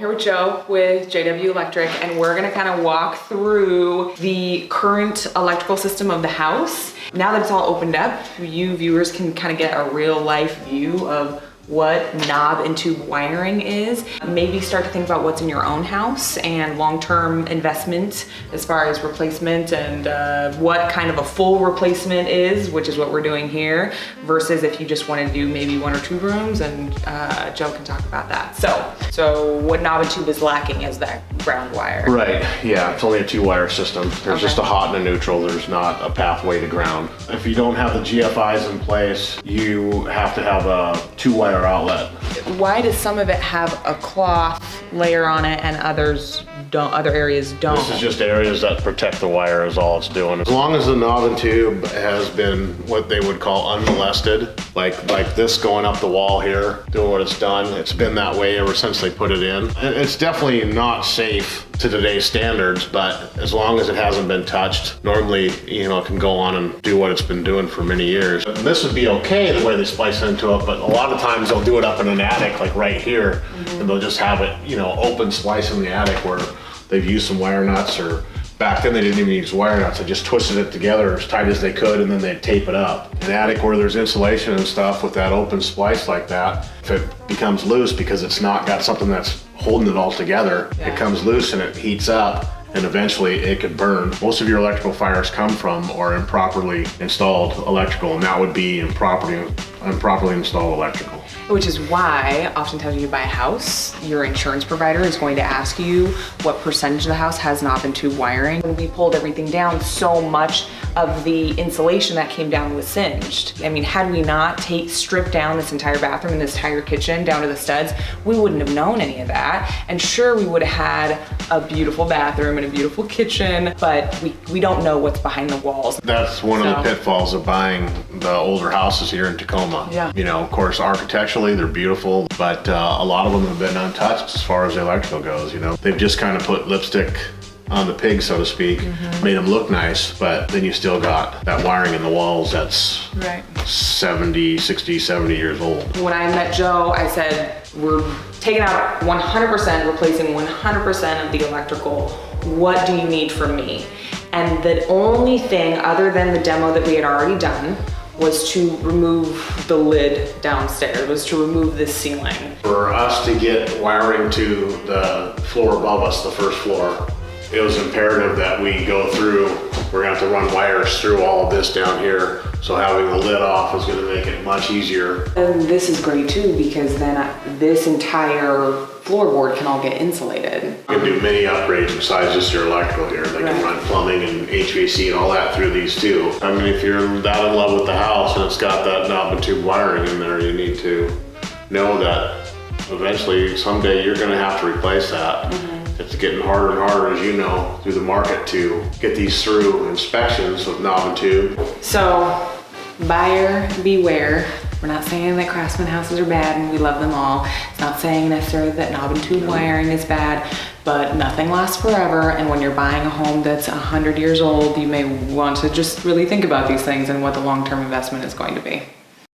Here with Joe with JW Electric, and we're gonna kind of walk through the current electrical system of the house. Now that it's all opened up, you viewers can kind of get a real life view of what knob and tube wiring is. Maybe start to think about what's in your own house and long-term investment as far as replacement and what kind of a full replacement is, which is what we're doing here, versus if you just want to do maybe 1 or 2 rooms, and Joe can talk about that. So what knob and tube is lacking is that ground wire. Right, yeah, it's only a 2-wire system. There's just a hot and a neutral. There's not a pathway to ground. If you don't have the GFIs in place, you have to have a 2-wire outlet. Why does some of it have a cloth layer on it and others don't, other areas don't? This is just areas that protect the wire is all it's doing. As long as the knob and tube has been what they would call unmolested, like this going up the wall here, doing what it's done, it's been that way ever since they put it in. It's definitely not safe to today's standards, but as long as it hasn't been touched, normally, you know, it can go on and do what it's been doing for many years. And this would be okay the way they splice into it, but a lot of times they'll do it up in an attic, like right here, and they'll just have it, you know, open splice in the attic where they've used some wire nuts, or back then they didn't even use wire nuts. They just twisted it together as tight as they could, and then they'd tape it up. An attic where there's insulation and stuff with that open splice like that, if it becomes loose because it's not got something that's holding it all together, it comes loose and it heats up, and eventually it could burn. Most of your electrical fires come from or improperly installed electrical, and that would be improperly installed electrical. Which is why oftentimes when you buy a house, your insurance provider is going to ask you what percentage of the house has knob and tube wiring. When we pulled everything down, so much of the insulation that came down was singed. I mean, had we not stripped down this entire bathroom and this entire kitchen down to the studs, we wouldn't have known any of that. And sure, we would have had a beautiful bathroom and a beautiful kitchen, but we don't know what's behind the walls. That's one of the pitfalls of buying the older houses here in Tacoma. Yeah. You know, of course, architecturally they're beautiful, but a lot of them have been untouched as far as the electrical goes. You know, they've just kind of put lipstick on the pig, so to speak, made them look nice, but then you still got that wiring in the walls that's 70, 60, 70 years old. When I met Joe, I said, we're taking out 100%, replacing 100% of the electrical. What do you need from me? And the only thing other than the demo that we had already done was to remove the lid downstairs, was to remove this ceiling. For us to get wiring to the floor above us, the first floor, it was imperative that we go through, we're gonna have to run wires through all of this down here. So having the lid off is gonna make it much easier. And this is great too, because then this entire floorboard can all get insulated. You can do many upgrades besides just your electrical here. They can run plumbing and HVAC and all that through these too. I mean, if you're that in love with the house and it's got that knob and tube wiring in there, you need to know that eventually, someday you're gonna have to replace that. It's getting harder and harder, as you know, through the market to get these through inspections with knob and tube. So, buyer beware. We're not saying that Craftsman houses are bad and we love them all. It's not saying necessarily that knob and tube wiring is bad, but nothing lasts forever. And when you're buying a home that's 100 years old, you may want to just really think about these things and what the long-term investment is going to be.